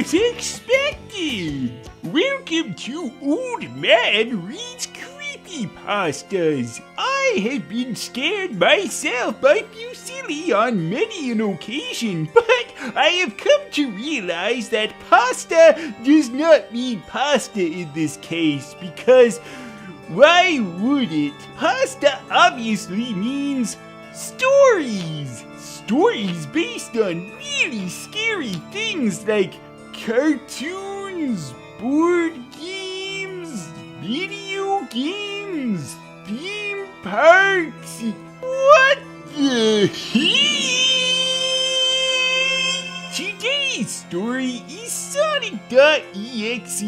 as expected. Welcome to Old Man Reads Creepypastas. I have been scared myself by Phelous on many an occasion, but I have come to realize that pasta does not mean pasta in this case, because why would it? Pasta obviously means stories. Stories based on really scary things like cartoons, board games, video games, theme parks. What the heck? Today's story is Sonic.exe.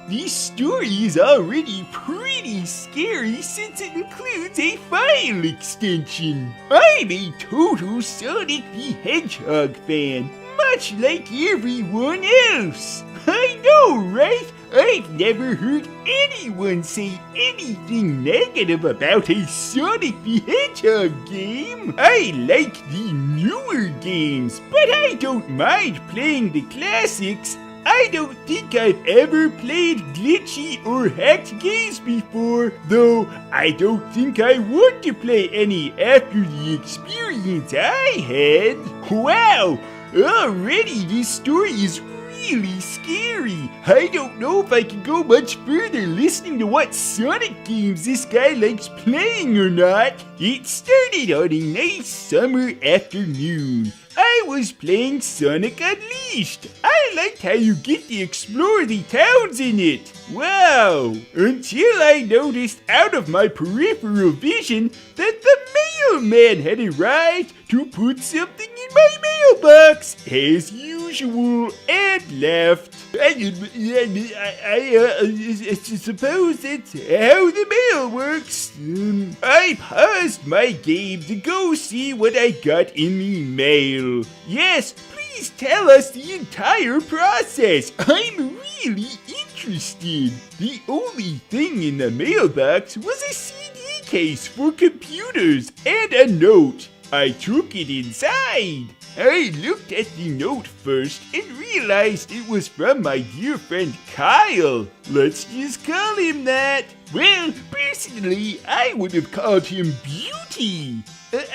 This story is already pretty scary since it includes a file extension. I'm a total Sonic the Hedgehog fan, much like everyone else. I know, right? I've never heard anyone say anything negative about a Sonic the Hedgehog game. I like the newer games, but I don't mind playing the classics. I don't think I've ever played glitchy or hacked games before, though I don't think I want to play any after the experience I had. Wow, already this story is really scary. I don't know if I can go much further listening to what Sonic games this guy likes playing or not. It started on a nice summer afternoon. I was playing Sonic Unleashed. I liked how you get to explore the towns in it. Wow! Until I noticed out of my peripheral vision that the mailman had arrived to put something in my mailbox, as usual, and left. I suppose that's how the mail works. I paused my game to go see what I got in the mail. Yes, please tell us the entire process. I'm really interested. The only thing in the mailbox was a CD case for computers and a note. I took it inside. I looked at the note first and realized it was from my dear friend Kyle. Let's just call him that. Well, personally, I would have called him Beauty.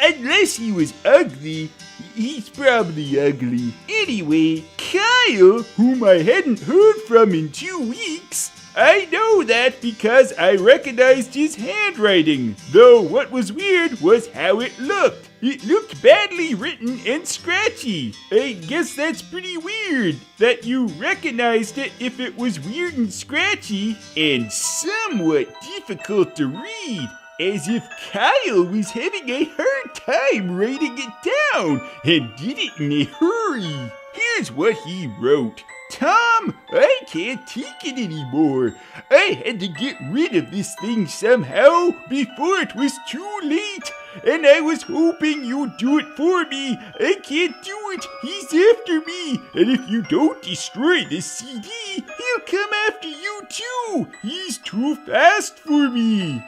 Unless he was ugly. He's probably ugly. Anyway, Kyle, whom I hadn't heard from in 2 weeks, I know that because I recognized his handwriting, though what was weird was how it looked. It looked badly written and scratchy. I guess that's pretty weird that you recognized it if it was weird and scratchy and somewhat difficult to read. As if Kyle was having a hard time writing it down and did it in a hurry. Here's what he wrote. Tom, I can't take it anymore. I had to get rid of this thing somehow before it was too late. And I was hoping you'd do it for me. I can't do it. He's after me. And if you don't destroy this CD, he'll come after you too. He's too fast for me.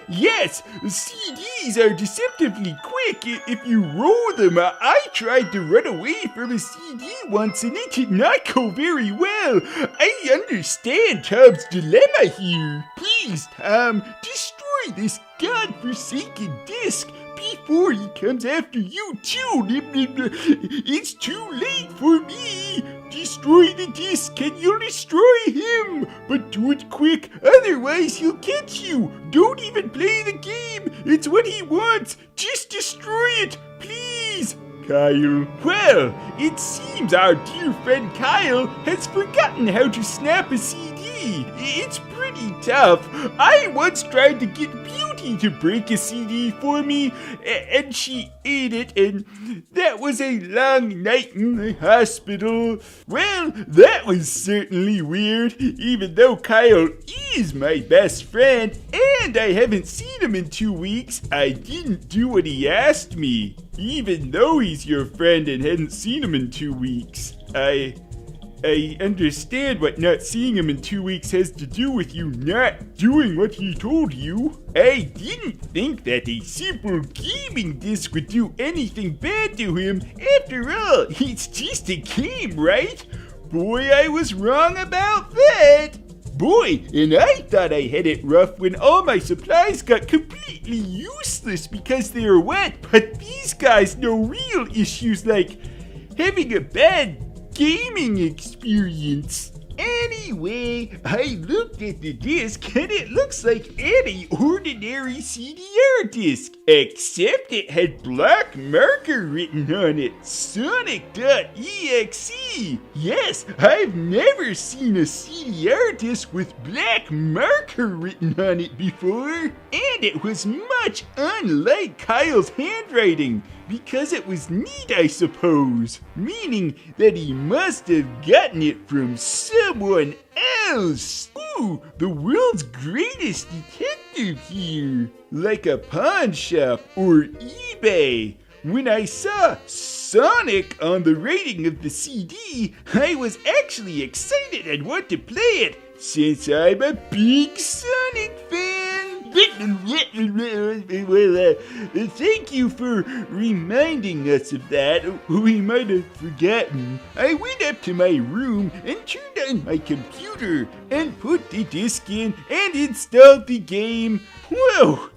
Yes, CDs are deceptively quick if you roll them. I tried to run away from a CD once and it did not go very well. I understand Tom's dilemma here. Please, Tom, destroy this godforsaken disc before he comes after you too. It's too late for me. Destroy the disc and you'll destroy him. But do it quick, otherwise he'll catch you. Don't even play the game. It's what he wants. Just destroy it, please. Kyle. Well, it seems our dear friend Kyle has forgotten how to snap a CD. It's pretty tough. I once tried to get Beauty to break a CD for me, and she ate it, and that was a long night in the hospital. Well, that was certainly weird, even though Kyle is my best friend, and I haven't seen him in 2 weeks. I didn't do what he asked me. Even though he's your friend and hadn't seen him in 2 weeks, I understand what not seeing him in 2 weeks has to do with you not doing what he told you. I didn't think that a simple gaming disc would do anything bad to him. After all, it's just a game, right? boy, I was wrong about that. Boy, and I thought I had it rough when all my supplies got completely useless because they were wet, but these guys know real issues like having a bad gaming experience. Anyway, I looked at the disc and it looks like any ordinary CDR disc, except it had black marker written on it, Sonic.exe. Yes, I've never seen a CDR disc with black marker written on it before, and it was much unlike Kyle's handwriting. Because it was neat, I suppose. Meaning that he must have gotten it from someone else. Ooh, the world's greatest detective here. Like a pawn shop or eBay. When I saw Sonic on the rating of the CD, I was actually excited and want to play it, since I'm a big Sonic fan. Well, thank you for reminding us of that. We might have forgotten. I went up to my room and turned on my computer and put the disc in and installed the game. Whoa!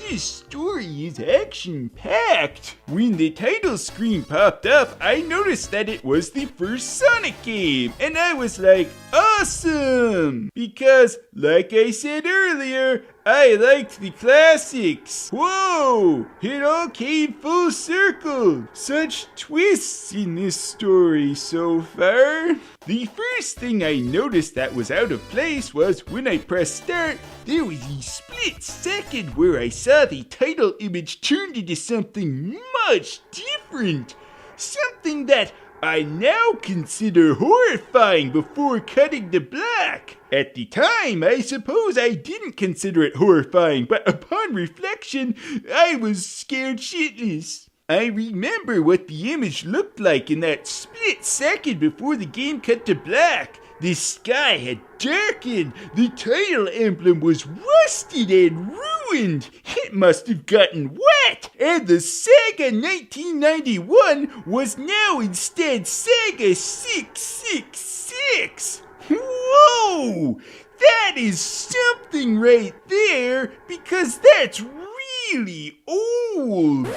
This story is action-packed. When the title screen popped up, I noticed that it was the first Sonic game, and I was like, awesome! Because, like I said earlier, I liked the classics. Whoa! It all came full circle. Such twists in this story so far. The first thing I noticed that was out of place was when I pressed start, there was a split second where I saw the title image turned into something much different. Something that I now consider horrifying before cutting to black. At the time, I suppose I didn't consider it horrifying, but upon reflection, I was scared shitless. I remember what the image looked like in that split second before the game cut to black. The sky had darkened, the title emblem was rusted and ruined. It must have gotten wet, and the Sega 1991 was now instead Sega 666. Whoa! That is something right there, because that's really old.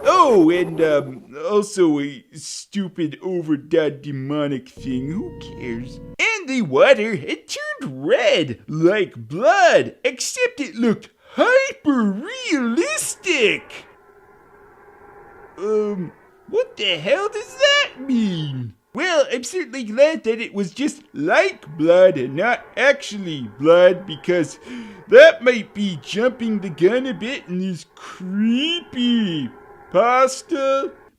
Oh, and also a stupid overdone demonic thing, who cares? And the water had turned red, like blood, except it looked hyper-realistic. What the hell does that mean? Well, I'm certainly glad that it was just like blood and not actually blood, because that might be jumping the gun a bit in this creepypasta.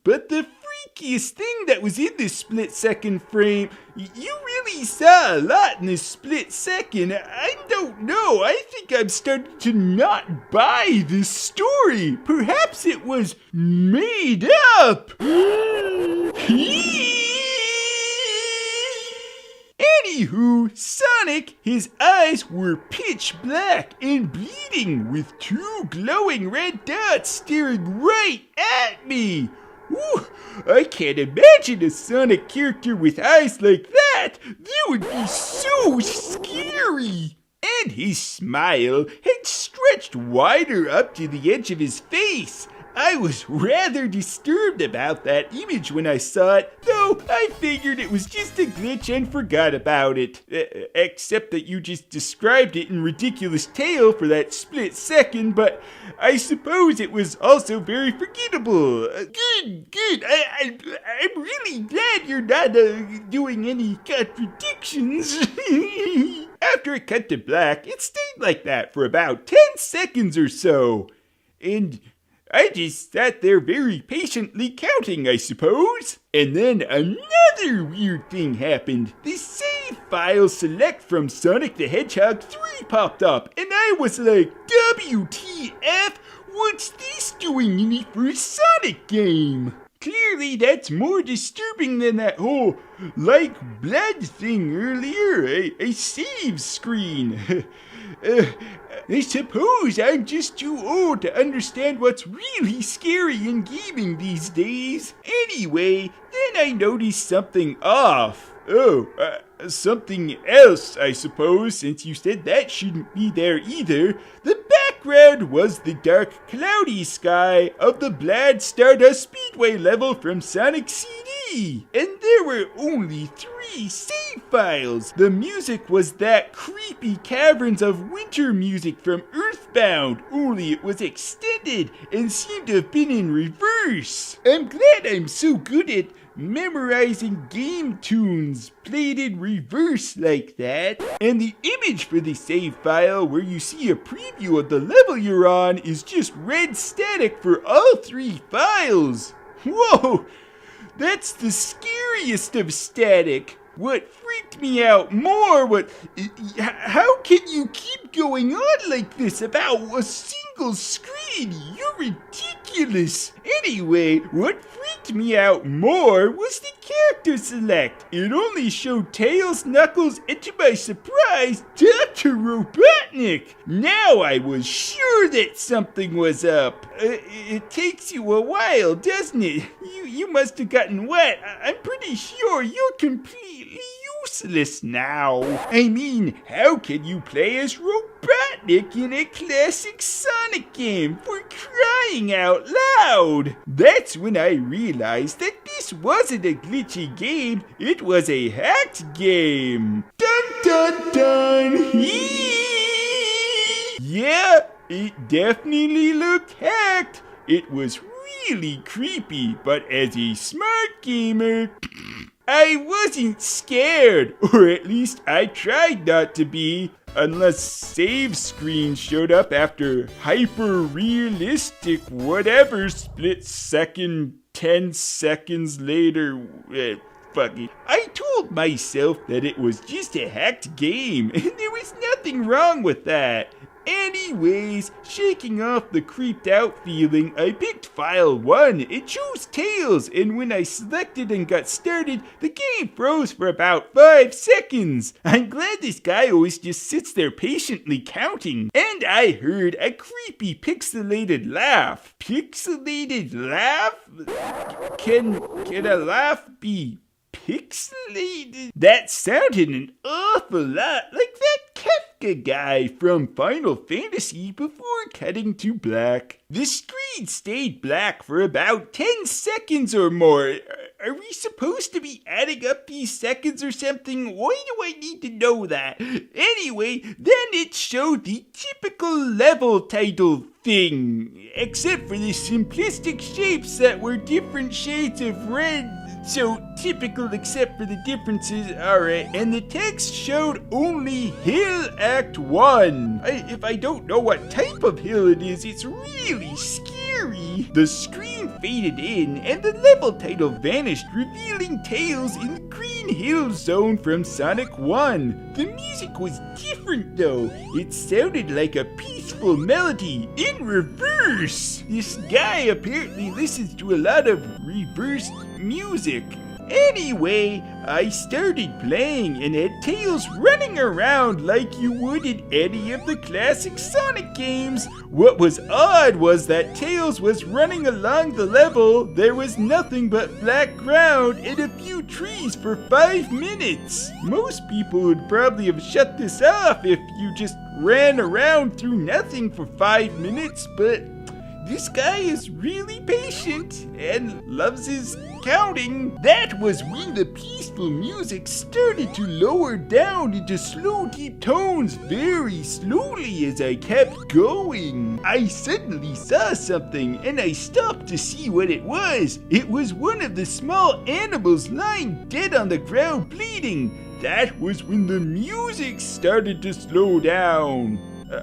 But the freakiest thing that was in this split second frame, you really saw a lot in this split second. I don't know, I think I'm starting to not buy this story. Perhaps it was made up. Anywho, Sonic, his eyes were pitch black and bleeding with two glowing red dots staring right at me. Ooh, I can't imagine a Sonic character with eyes like that. That would be so scary. And his smile had stretched wider up to the edge of his face. I was rather disturbed about that image when I saw it, though I figured it was just a glitch and forgot about it. Except that you just described it in ridiculous detail for that split second, but I suppose it was also very forgettable. Good. I'm really glad you're not doing any contradictions. After it cut to black, it stayed like that for about 10 seconds or so. And I just sat there very patiently counting, I suppose. And then another weird thing happened. The save file select from Sonic the Hedgehog 3 popped up, and I was like, WTF? What's this doing in the first Sonic game? Clearly that's more disturbing than that whole like blood thing earlier, a save screen. I suppose I'm just too old to understand what's really scary in gaming these days. Anyway, then I noticed something off. Something else, I suppose, since you said that shouldn't be there either. The background was the dark, cloudy sky of the Blad Stardust Speedway level from Sonic CD. And there were only 3 save files. The music was that creepy Caverns of Winter music from Earthbound, only it was extended and seemed to have been in reverse. I'm glad I'm so good at memorizing game tunes played in reverse like that. And the image for the save file where you see a preview of the level you're on is just red static for all 3 files. Whoa, that's the scariest of static. What freaked me out more, how can you keep going on like this about a single screen? You're ridiculous. Anyway, what freaked me out more was the character select. It only showed Tails, Knuckles, and to my surprise, Dr. Robotnik. Now I was sure that something was up. It takes you a while, doesn't it? You must have gotten wet. I'm pretty sure you're completely useless now. I mean, how can you play as Robotnik in a classic Sonic game, for crying out loud? That's when I realized that this wasn't a glitchy game, it was a hacked game. Dun dun dun! Yeah, it definitely looked hacked. It was really creepy, but as a smart gamer, I wasn't scared, or at least I tried not to be, unless save screens showed up after hyper-realistic whatever split second 10 seconds later. Fuck it. I told myself that it was just a hacked game, and there was nothing wrong with that. Anyways, shaking off the creeped out feeling, I picked file 1 and chose Tails, and when I selected and got started, the game froze for about 5 seconds. I'm glad this guy always just sits there patiently counting. And I heard a creepy pixelated laugh. Pixelated laugh? Can a laugh be pixelated? That sounded an awful lot like that Kefka guy from Final Fantasy before cutting to black. The screen stayed black for about 10 seconds or more. Are we supposed to be adding up these seconds or something? Why do I need to know that? Anyway, then it showed the typical level title thing, except for the simplistic shapes that were different shades of red. So typical except for the differences, alright, and the text showed only Hill Act 1. If I don't know what type of hill it is, it's really scary. The screen faded in and the level title vanished, revealing Tails in the Green Hill Zone from Sonic 1. The music was different though. It sounded like a peaceful melody in reverse. This guy apparently listens to a lot of reverse music. Anyway, I started playing and had Tails running around like you would in any of the classic Sonic games. What was odd was that Tails was running along the level, there was nothing but black ground and a few trees for 5 minutes. Most people would probably have shut this off if you just ran around through nothing for 5 minutes, but this guy is really patient and loves his counting. That was when the peaceful music started to lower down into slow deep tones very slowly as I kept going. I suddenly saw something and I stopped to see what it was. It was one of the small animals lying dead on the ground bleeding. That was when the music started to slow down.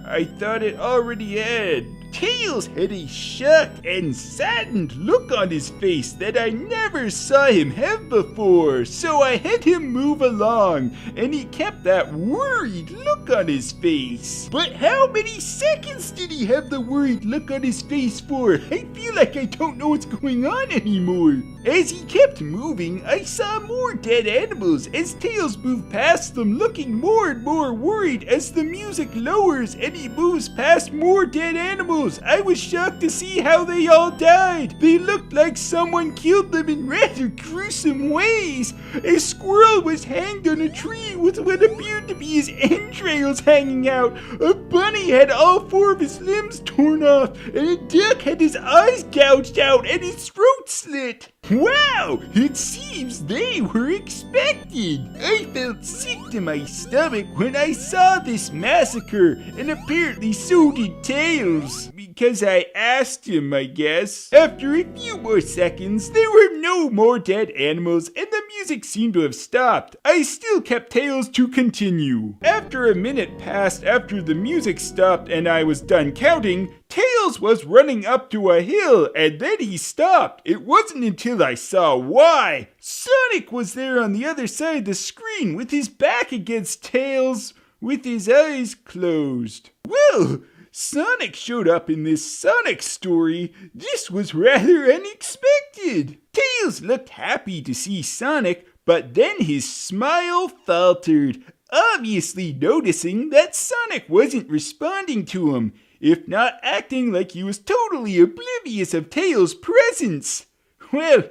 I thought it already had. Tails had a shocked and saddened look on his face that I never saw him have before, so I had him move along, and he kept that worried look on his face. But how many seconds did he have the worried look on his face for? I feel like I don't know what's going on anymore. As he kept moving, I saw more dead animals as Tails moved past them, looking more and more worried as the music lowers and he moves past more dead animals. I was shocked to see how they all died. They looked like someone killed them in rather gruesome ways. A squirrel was hanged on a tree with what appeared to be his entrails hanging out. A bunny had all 4 of his limbs torn off, and a duck had his eyes gouged out and his throat slit. Wow, it seems they were expected. I felt sick to my stomach when I saw this massacre, and apparently so did Tails. Because I asked him, I guess. After a few more seconds, there were no more dead animals, and the music seemed to have stopped. I still kept Tails to continue. After a minute passed after the music stopped and I was done counting, Tails was running up to a hill, and then he stopped. It wasn't until I saw why. Sonic was there on the other side of the screen with his back against Tails, with his eyes closed. Well, Sonic showed up in this Sonic story. This was rather unexpected. Tails looked happy to see Sonic, but then his smile faltered, obviously noticing that Sonic wasn't responding to him, if not acting like he was totally oblivious of Tails' presence. Well,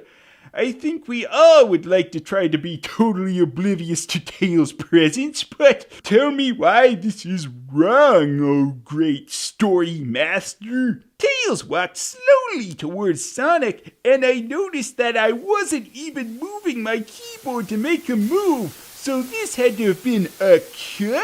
I think we all would like to try to be totally oblivious to Tails' presence, but tell me why this is wrong, oh great story master. Tails walked slowly towards Sonic, and I noticed that I wasn't even moving my keyboard to make him move. So this had to have been a cutscene.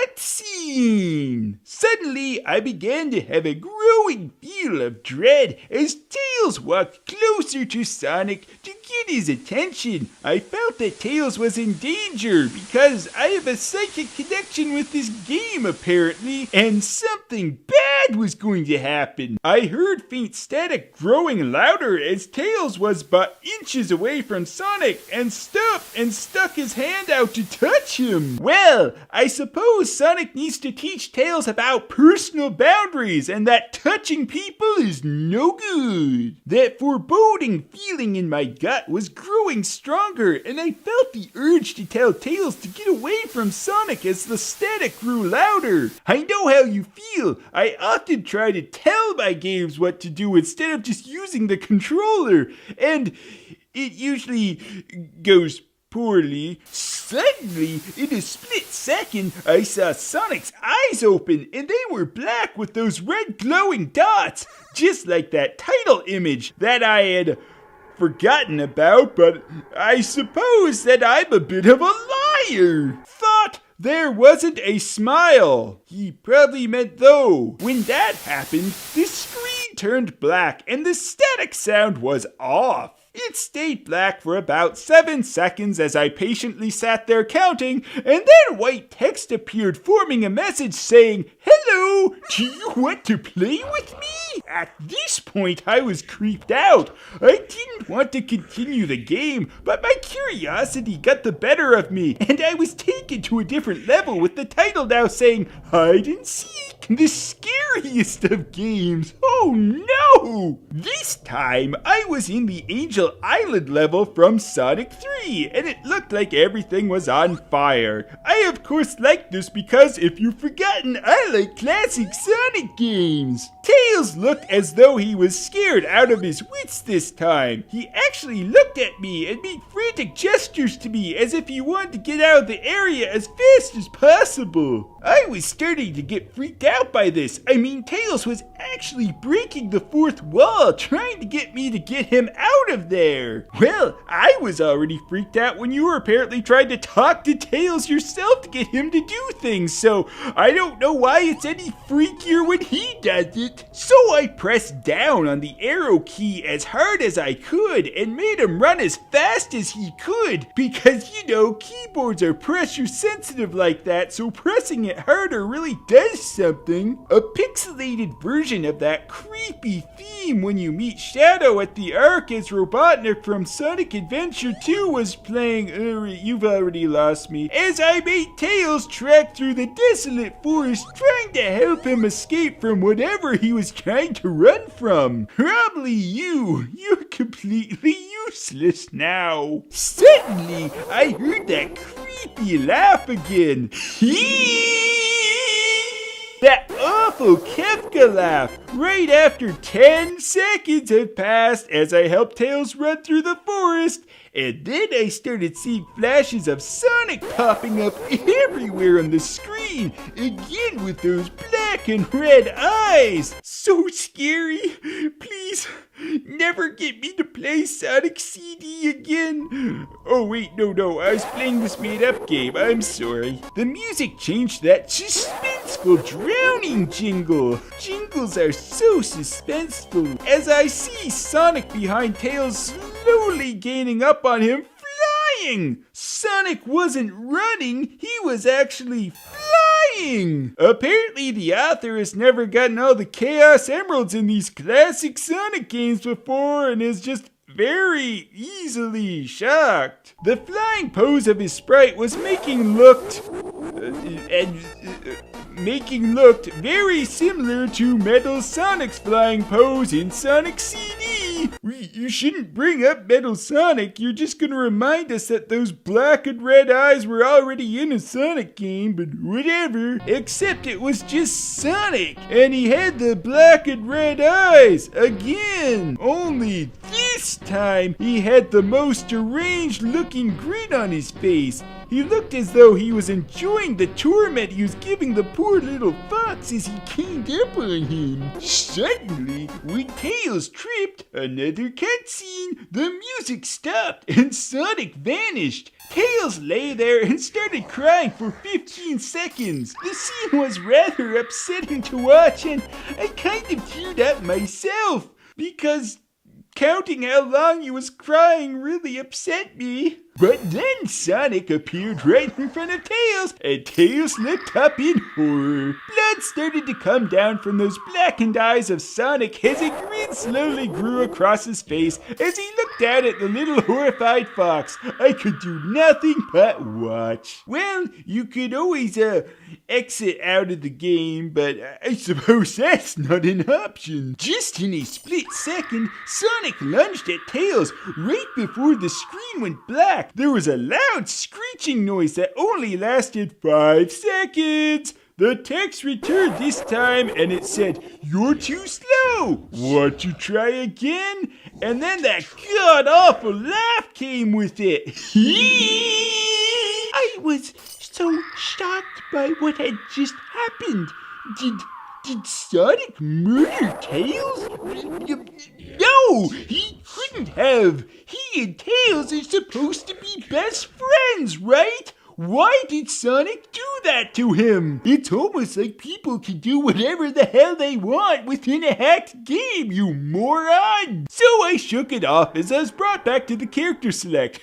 Suddenly, I began to have a growing feel of dread as Tails walked closer to Sonic to get his attention. I felt that Tails was in danger because I have a psychic connection with this game apparently, and something bad was going to happen. I heard faint static growing louder as Tails was but inches away from Sonic and stopped and stuck his hand out to touch him. Well, I suppose Sonic needs to teach Tails about personal boundaries and that touching people is no good. That foreboding feeling in my gut was growing stronger, and I felt the urge to tell Tails to get away from Sonic as the static grew louder. I know how you feel. I often try to tell my games what to do instead of just using the controller, and it usually goes poorly. Suddenly, in a split second, I saw Sonic's eyes open, and they were black with those red glowing dots, just like that title image that I had forgotten about, but I suppose that I'm a bit of a liar. Thought there wasn't a smile. He probably meant though. When that happened, the screen turned black and the static sound was off. It stayed black for about 7 seconds as I patiently sat there counting, and then white text appeared forming a message saying, "Hello, do you want to play with me?" At this point, I was creeped out. I didn't want to continue the game, but my curiosity got the better of me, and I was taken to a different level with the title now saying, "Hide and Seek, the scariest of games." Oh no! This time, I was in the Angel Island level from Sonic 3, and it looked like everything was on fire. I of course liked this because, if you've forgotten, I like classic Sonic games. Tails looked as though he was scared out of his wits this time. He actually looked at me and made frantic gestures to me as if he wanted to get out of the area as fast as possible. I was starting to get freaked out by this. I mean, Tails was actually breaking the fourth wall, trying to get me to get him out of there. Well, I was already freaked out when you were apparently trying to talk to Tails yourself to get him to do things, so I don't know why it's any freakier when he does it. So I pressed down on the arrow key as hard as I could and made him run as fast as he could, because you know, keyboards are pressure sensitive like that, so pressing it harder really does something. A pixelated version version of that creepy theme when you meet Shadow at the Ark as Robotnik from Sonic Adventure 2 was playing. You've already lost me. As I made Tails trek through the desolate forest trying to help him escape from whatever he was trying to run from. Probably you. You're completely useless now. Suddenly, I heard that creepy laugh again. That awful Kefka laugh right after 10 seconds had passed as I helped Tails run through the forest. And then I started seeing flashes of Sonic popping up everywhere on the screen, again with those black and red eyes. So scary. Please, never get me to play Sonic CD again. Oh wait, no, I was playing this made-up game. I'm sorry. The music changed that suspenseful drowning jingle. Jingles are so suspenseful. As I see Sonic behind Tails slowly gaining up on him, flying! Sonic wasn't running, he was actually flying! Apparently the author has never gotten all the Chaos Emeralds in these classic Sonic games before and is just very easily shocked. The flying pose of his sprite was making looked very similar to Metal Sonic's flying pose in Sonic CD. You shouldn't bring up Metal Sonic. You're just gonna remind us that those black and red eyes were already in a Sonic game, but whatever. Except it was just Sonic, and he had the black and red eyes again. Only this time he had the most deranged looking grin on his face. He looked as though he was enjoying the torment he was giving the poor little fox as he gained up on him. Suddenly, when Tails tripped, another cutscene, the music stopped and Sonic vanished. Tails lay there and started crying for 15 seconds. The scene was rather upsetting to watch and I kind of teared up myself because counting how long he was crying really upset me. But then Sonic appeared right in front of Tails, and Tails looked up in horror. Blood started to come down from those blackened eyes of Sonic as a grin slowly grew across his face as he looked down at the little horrified fox. I could do nothing but watch. Well, you could always exit out of the game, but I suppose that's not an option. Just in a split second, Sonic lunged at Tails right before the screen went black. There was a loud screeching noise that only lasted 5 seconds. The text returned this time and it said, "You're too slow. Want to try again?" And then that god-awful laugh came with it. I was so shocked by what had just happened. Did Sonic murder Tails? No, he couldn't have. He and Tails are supposed to be best friends, right? Why did Sonic do that to him? It's almost like people can do whatever the hell they want within a hacked game, you moron! So I shook it off as I was brought back to the character select.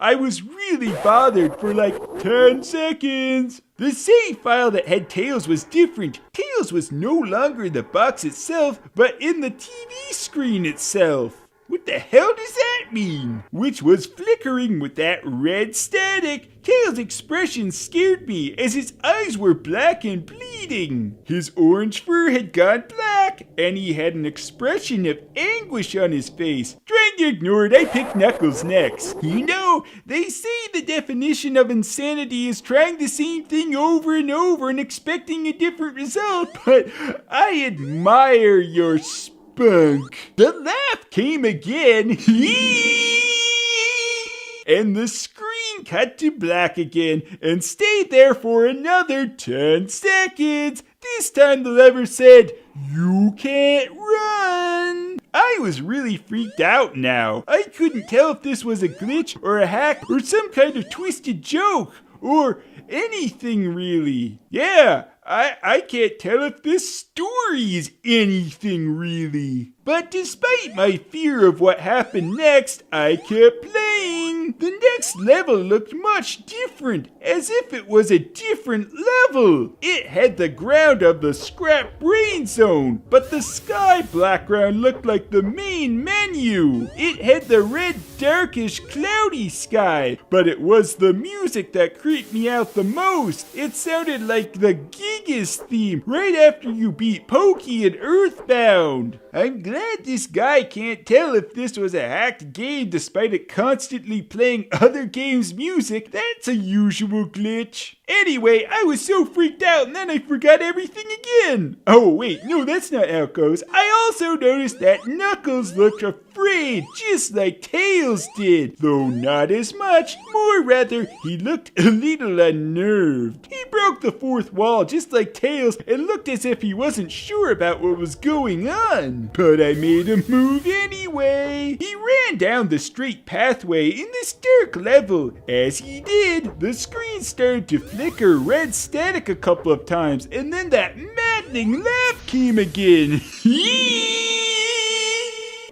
I was really bothered for like 10 seconds. The save file that had Tails was different. Tails was no longer in the box itself, but in the TV screen itself. What the hell does that mean? Which was flickering with that red static. Tails' expression scared me as his eyes were black and bleeding. His orange fur had gone black and he had an expression of anguish on his face. Trying to ignore it, I picked Knuckles next. You know, they say the definition of insanity is trying the same thing over and over and expecting a different result, but I admire your spunk. The laugh came again, and the screen cut to black again and stayed there for another 10 seconds. This time the lever said, "You can't run." I was really freaked out now. I couldn't tell if this was a glitch or a hack or some kind of twisted joke or anything really. Yeah. I can't tell if this story is anything really. But despite my fear of what happened next, I kept playing. The next level looked much different, as if it was a different level. It had the ground of the scrap brain zone, but the sky background looked like the main menu. It had the red, darkish, cloudy sky, but it was the music that creeped me out the most. It sounded like the Gigas theme right after you beat Pokey and Earthbound. I'm glad this guy can't tell if this was a hacked game despite it constantly playing other games' music. That's a usual glitch. Anyway, I was so freaked out and then I forgot everything again. Oh wait, no, that's not how it goes. I also noticed that Knuckles looked afraid, just like Tails did. Though not as much, more rather, he looked a little unnerved. He broke the fourth wall just like Tails and looked as if he wasn't sure about what was going on. But I made him move anyway. He ran down the straight pathway in this dark level. As he did, the screen started to flicker red static a couple of times, and then that maddening laugh came again.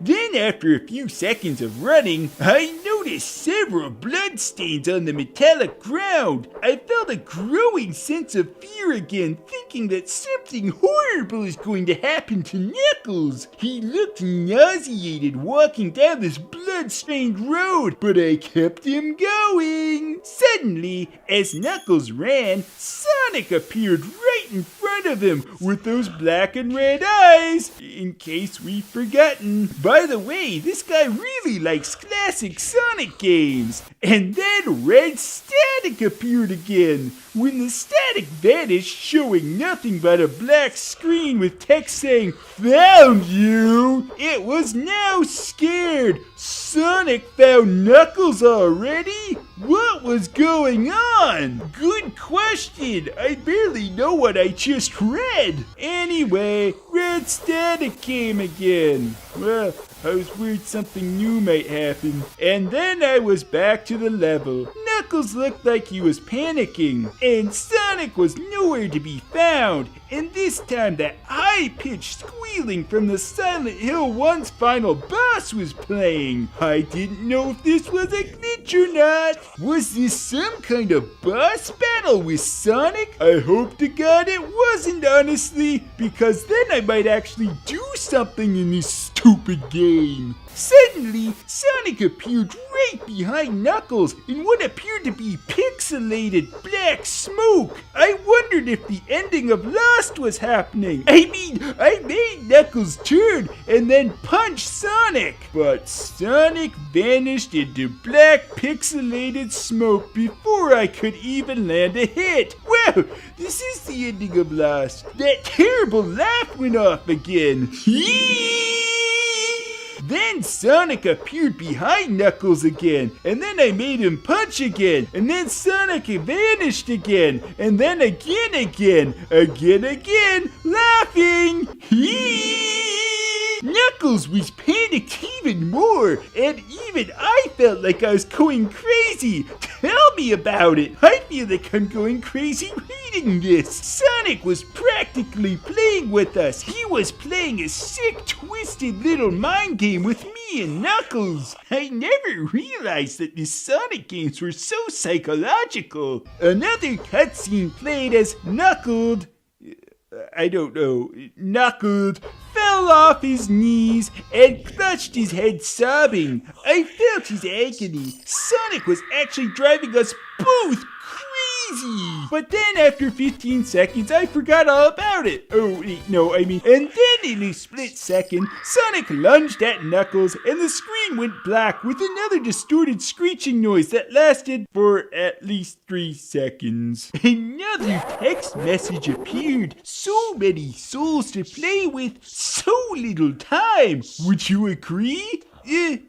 Then after a few seconds of running, I noticed several bloodstains on the metallic ground. I felt a growing sense of fear again, thinking that something horrible is going to happen to Knuckles. He looked nauseated walking down this blood-stained road, but I kept him going. Suddenly, as Knuckles ran, Sonic appeared right in front of him with those black and red eyes, in case we've forgotten. By the way, this guy really likes classic Sonic games. And then red static appeared again. When the static vanished, showing nothing but a black screen with text saying, "Found you!" It was now scared. Sonic found Knuckles already? What was going on? Good question. I barely know what I just read. Anyway, red static came again. Well, I was worried something new might happen. And then I was back to the level. Knuckles looked like he was panicking, and Sonic was nowhere to be found. And this time that high-pitched squealing from the Silent Hill 1's final boss was playing. I didn't know if this was a glitch or not. Was this some kind of boss battle with Sonic? I hope to God it wasn't, honestly, because then I might actually do something in this stupid game. Suddenly, Sonic appeared right behind Knuckles in what appeared to be pixelated black smoke. I wondered if the ending of Lost was happening. I made Knuckles turn and then punch Sonic. But Sonic vanished into black pixelated smoke before I could even land a hit. Well, this is the ending of Lost. That terrible laugh went off again. Then Sonic appeared behind Knuckles again, and then I made him punch again, and then Sonic vanished again, and then again, laughing. Knuckles was panicked even more, and even I felt like I was going crazy. Tell me about it. I feel like I'm going crazy reading this. Sonic was practically playing with us. He was playing a sick, twisted little mind game with me and Knuckles. I never realized that the Sonic games were so psychological. Another cutscene played as Knuckled fell off his knees and clutched his head sobbing. I felt his agony. Sonic was actually driving us both crazy. But then after 15 seconds, I forgot all about it. And then in a split second, Sonic lunged at Knuckles and the screen went black with another distorted screeching noise that lasted for at least 3 seconds. Another text message appeared. So many souls to play with, so little time. Would you agree?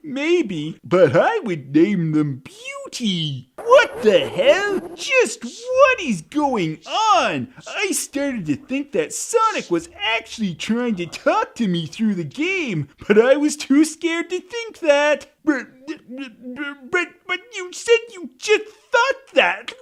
Maybe, but I would name them Beauty. What the hell? Just what is going on? I started to think that Sonic was actually trying to talk to me through the game, but I was too scared to think that. But you said you just thought that.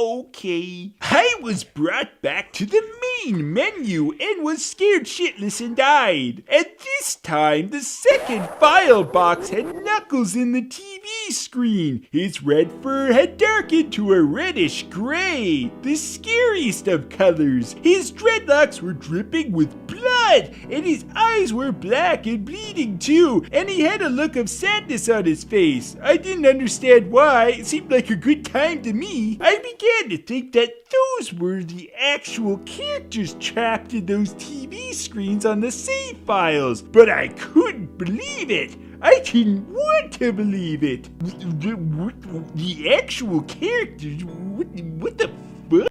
Okay. I was brought back to the main menu and was scared shitless and died. At this time, the second file box had Knuckles in the TV screen. His red fur had darkened to a reddish gray, the scariest of colors. His dreadlocks were dripping with blood, and his eyes were black and bleeding too, and he had a look of sadness on his face. I didn't understand why. It seemed like a good time to me. I began to think that those were the actual characters trapped in those TV screens on the save files, but I couldn't believe it. I didn't want to believe it. The actual characters? What the fuck?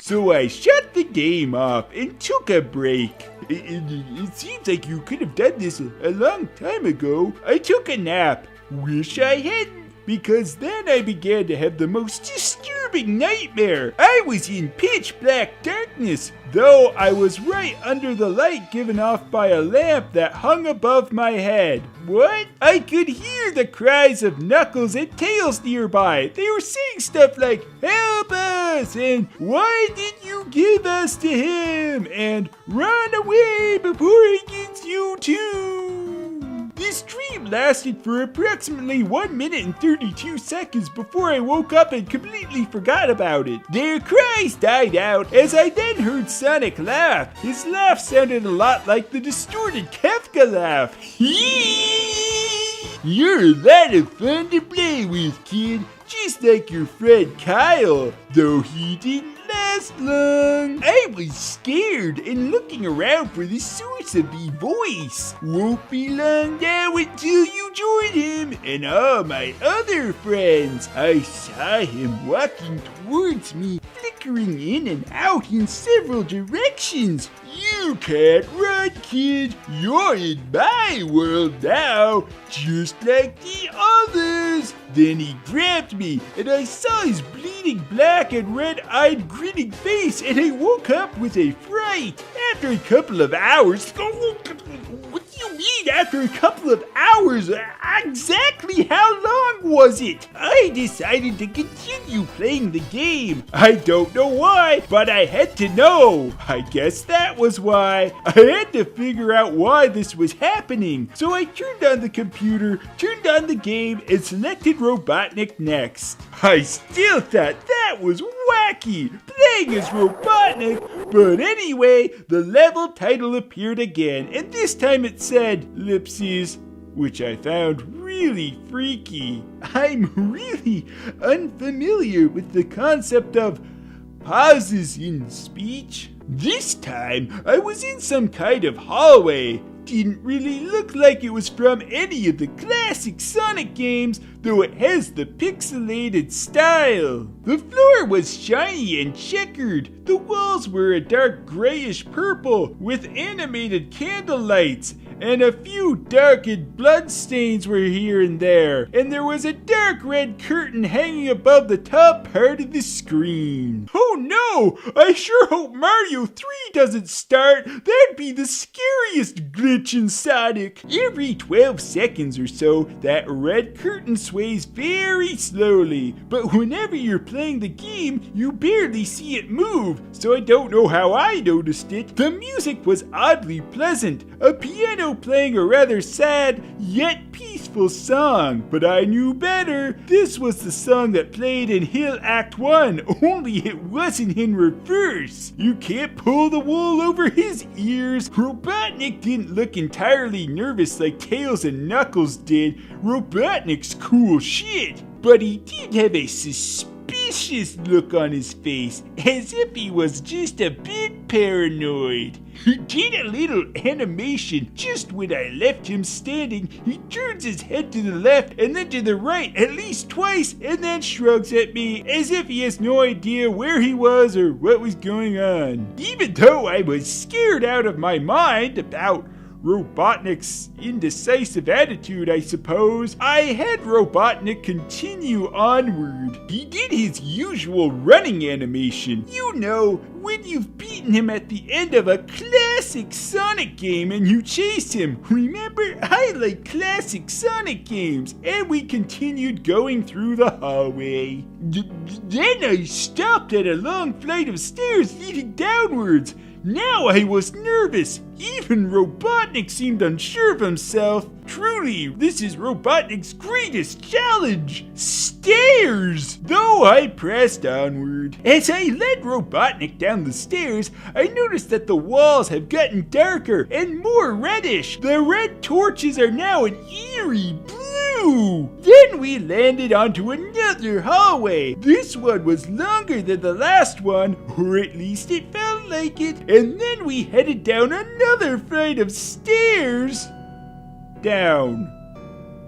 So I shut the game off and took a break. It seems like you could have done this a long time ago. I took a nap. Wish I hadn't, because then I began to have the most disturbing nightmare. I was in pitch black darkness, though I was right under the light given off by a lamp that hung above my head. What? I could hear the cries of Knuckles and Tails nearby. They were saying stuff like, "Help us!" and "Why did you give us to him?" and "Run away before he gets you too." This dream lasted for approximately 1 minute and 32 seconds before I woke up and completely forgot about it. Their cries died out as I then heard Sonic laugh. His laugh sounded a lot like the distorted Kefka laugh. You're a lot of fun to play with, kid. Just like your friend Kyle, though he didn't last long. I was scared and looking around for the source of the voice. Won't be long now until you join him and all my other friends. I saw him walking towards me, flickering in and out in several directions. You can't run, kid. You're in my world now, just like the others. Then he grabbed me, and I saw his bleeding black and red-eyed grinning face, and I woke up with a fright. After a couple of hours... What do you mean after a couple of hours? Exactly how long was it? I decided to continue playing the game. I don't know why, but I had to know. I guess that was why. I had to figure out why this was happening. So I turned on the computer, turned on the game, and selected Robotnik next. I still thought that was wacky, playing as Robotnik, but anyway, the level title appeared again, and this time it said, Ellipses, which I found really freaky. I'm really unfamiliar with the concept of pauses in speech. This time, I was in some kind of hallway. Didn't really look like it was from any of the classic Sonic games, though it has the pixelated style. The floor was shiny and checkered. The walls were a dark grayish purple with animated candle lights, and a few darkened blood stains were here and there, and there was a dark red curtain hanging above the top part of the screen. Oh no! I sure hope Mario 3 doesn't start. That'd be the scariest glitch in Sonic. Every 12 seconds or so, that red curtain sways very slowly, but whenever you're playing the game, you barely see it move, so I don't know how I noticed it. The music was oddly pleasant, a piano playing a rather sad yet peaceful song, but I knew better. This was the song that played in Hill Act 1, only it wasn't in reverse. You can't pull the wool over his ears. Robotnik didn't look entirely nervous like Tails and Knuckles did. Robotnik's cool shit, but he did have a suspicious look on his face, as if he was just a bit paranoid. He did a little animation just when I left him standing. He turns his head to the left and then to the right at least twice, and then shrugs at me as if he has no idea where he was or what was going on. Even though I was scared out of my mind about Robotnik's indecisive attitude, I suppose, I had Robotnik continue onward. He did his usual running animation. You know, when you've beaten him at the end of a classic Sonic game and you chase him. Remember, I like classic Sonic games. And we continued going through the hallway. Then I stopped at a long flight of stairs leading downwards. Now I was nervous. Even Robotnik seemed unsure of himself. Truly, this is Robotnik's greatest challenge. Stairs! Though I pressed onward. As I led Robotnik down the stairs, I noticed that the walls have gotten darker and more reddish. The red torches are now an eerie blue. Then we landed onto another hallway. This one was longer than the last one, or at least it felt like it. And then we headed down another flight of stairs. Down.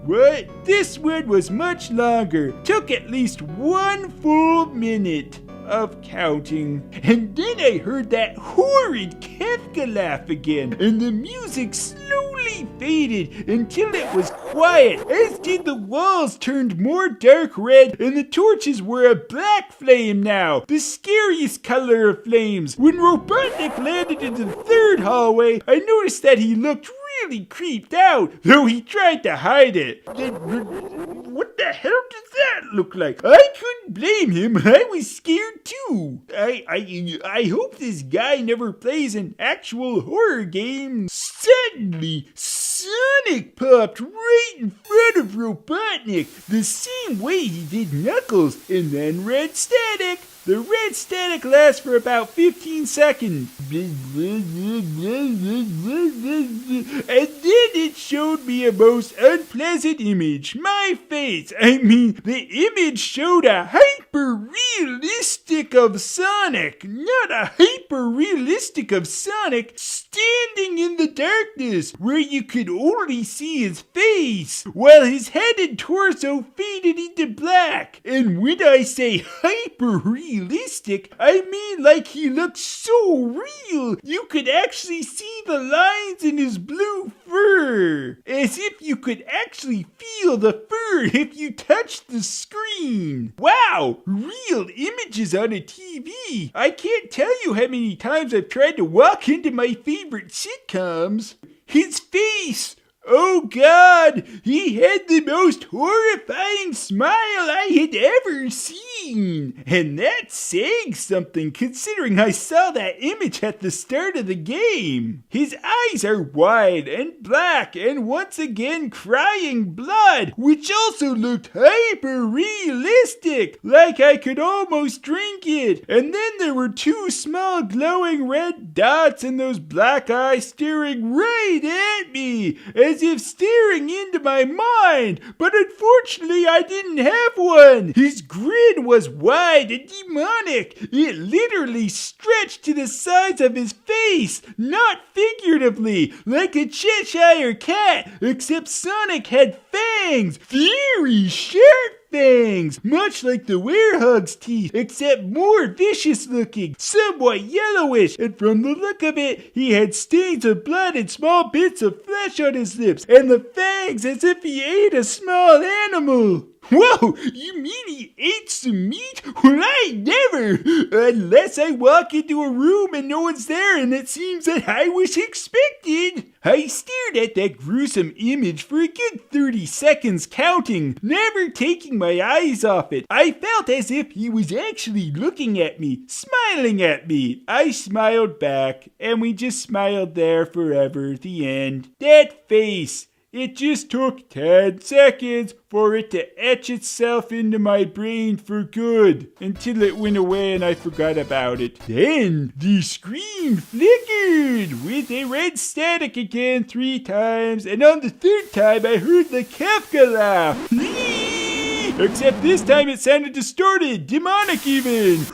What? This one was much longer. Took at least 1 full minute of counting. And then I heard that horrid Kefka laugh again, and the music slowly faded until it was quiet, as did the walls turned more dark red, and the torches were a black flame now, the scariest color of flames. When Robotnik landed into the third hallway, I noticed that he looked really creeped out, though he tried to hide it. What the hell does that look like? I couldn't blame him. I was scared too. I hope this guy never plays an actual horror game. Suddenly, Sonic popped right in front of Robotnik, the same way he did Knuckles, and then Red Static. The red static lasts for about 15 seconds. And then it showed me a most unpleasant image. My face. I mean, the image showed a hyper-realistic of Sonic. Not a hyper-realistic of Sonic standing in the darkness where you could only see his face while his head and torso faded into black. And when I say hyper-realistic, I mean like he looked so real you could actually see the lines in his blue fur, as if you could actually feel the fur if you touched the screen. Wow, real images on a TV. I can't tell you how many times I've tried to walk into my favorite sitcoms. His face! Oh God, he had the most horrifying smile I had ever seen. And that's saying something considering I saw that image at the start of the game. His eyes are wide and black and once again crying blood, which also looked hyper-realistic, like I could almost drink it. And then there were 2 small glowing red dots in those black eyes staring right at me, as if staring into my mind, but unfortunately I didn't have one. His grin was wide and demonic. It literally stretched to the sides of his face, not figuratively, like a Cheshire cat, except Sonic had fangs, very sharp fangs, much like the werehog's teeth, except more vicious looking, somewhat yellowish, and from the look of it, he had stains of blood and small bits of flesh on his lips, and the fangs as if he ate a small animal. Whoa, you mean he ate some meat? Well, I never! Unless I walk into a room and no one's there and it seems that I was expected. I stared at that gruesome image for a good 30 seconds counting, never taking my eyes off it. I felt as if he was actually looking at me, smiling at me. I smiled back, and we just smiled there forever. The end. That face. It just took 10 seconds for it to etch itself into my brain for good, until it went away and I forgot about it. Then the screen flickered with a red static again 3 times, and on the 3rd time I heard the Kefka laugh. Except this time it sounded distorted, demonic even.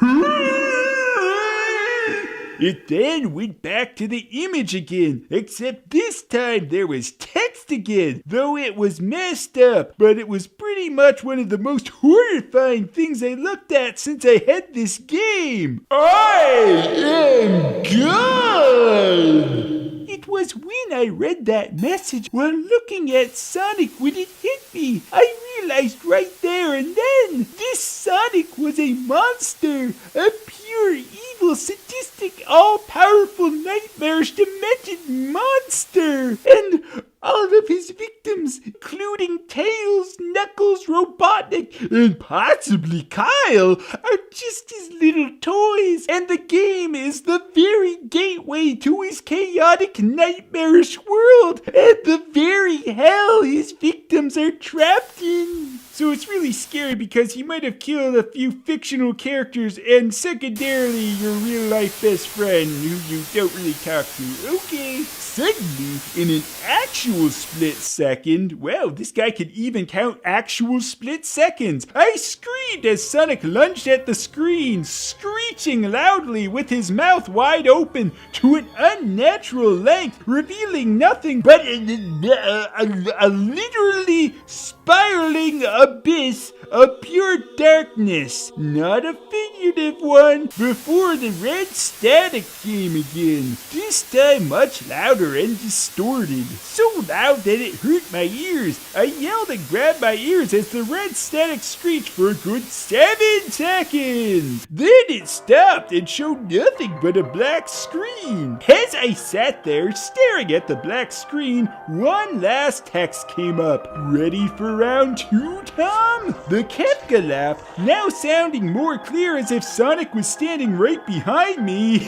It then went back to the image again, except this time there was text again, though it was messed up, but it was pretty much one of the most horrifying things I looked at since I had this game. I am God! It it was when I read that message while looking at Sonic when it hit me. I realized right there and then, this Sonic was a monster, a pure, evil, sadistic, all-powerful, nightmarish, demented monster. And all of his victims, including Tails, Knuckles, Robotnik, and possibly Kyle, are just his little toys. And the game is the very gateway to his chaotic, nightmarish world, and the very hell his victims are trapped in. So it's really scary because he might have killed a few fictional characters and secondarily your real life best friend who you don't really talk to. Okay. Suddenly, in an actual split second, wow, this guy could even count actual split seconds. I screamed as Sonic lunged at the screen, screeching loudly with his mouth wide open to an unnatural length, revealing nothing but a literally spiraling abyss of pure darkness, not a figurative one, before the red static came again, this time much louder and distorted, so loud that it hurt my ears. I yelled and grabbed my ears as the red static screeched for a good 7 seconds. Then it stopped and showed nothing but a black screen. As I sat there staring at the black screen, one last text came up. Ready for round 2, Tom? The Kefka laugh, now sounding more clear as if Sonic was standing right behind me.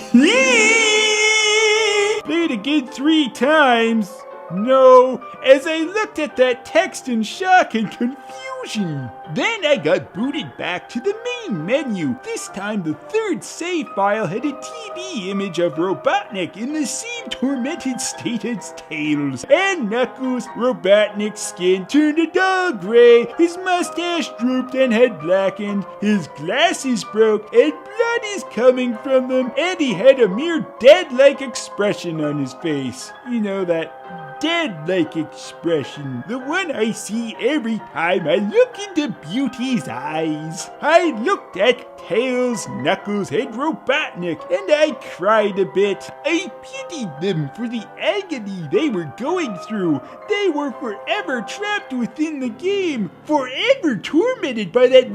Played again 3 times. No, as I looked at that text in shock and confusion. Then I got booted back to the main menu. This time the third save file had a TV image of Robotnik in the same tormented state as Tails. And Knuckles, Robotnik's skin turned a dull gray, his mustache drooped and had blackened, his glasses broke and blood is coming from them, and he had a mere dead-like expression on his face. You know, that dead-like expression, the one I see every time I look into Beauty's eyes. I looked at Tails, Knuckles, and Robotnik, and I cried a bit. I pitied them for the agony they were going through. They were forever trapped within the game, forever tormented by that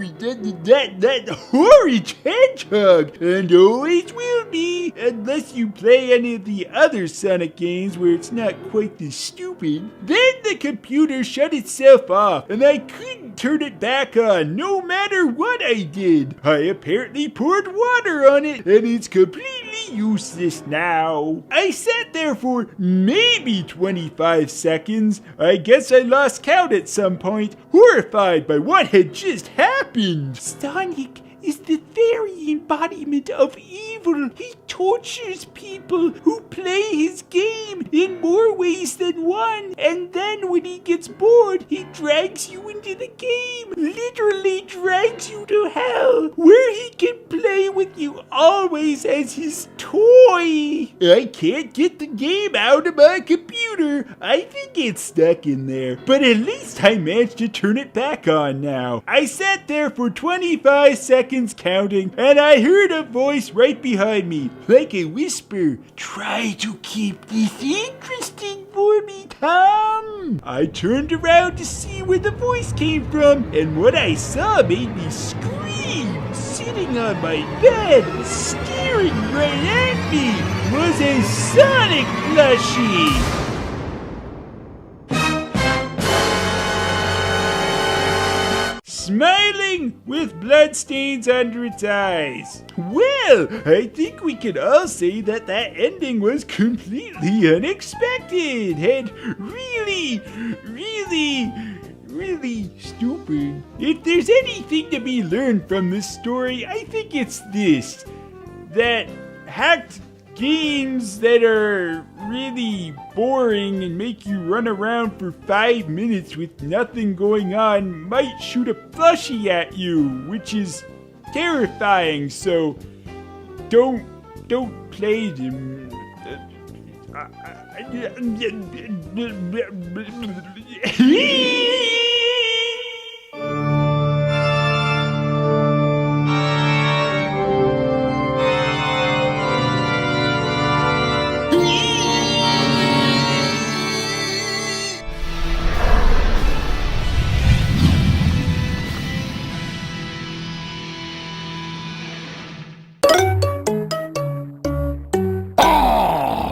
horrid hedgehog, and always will be, unless you play any of the other Sonic games where it's not quite this stupid. Then the computer shut itself off, and I couldn't turn it back on, no matter what I did. I apparently poured water on it, and it's completely useless now. I sat there for maybe 25 seconds. I guess I lost count at some point, horrified by what had just happened. Sonic is the very embodiment of evil. He tortures people who play his game in more ways than one, and then when he gets bored, he drags you into the game, literally drags you to hell, where he can play with you always as his toy. I can't get the game out of my computer. I think it's stuck in there, but at least I managed to turn it back on now. I sat there for 25 seconds counting, and I heard a voice right behind me, like a whisper. Try to keep this interesting for me, Tom. I turned around to see where the voice came from, and what I saw made me scream. Sitting on my bed, staring right at me, was a Sonic plushie. Smiling with bloodstains under its eyes. Well, I think we can all say that that ending was completely unexpected and really stupid. If there's anything to be learned from this story, I think it's this: that hacked games that are really boring and make you run around for 5 minutes with nothing going on might shoot a plushie at you, which is terrifying, so don't play them.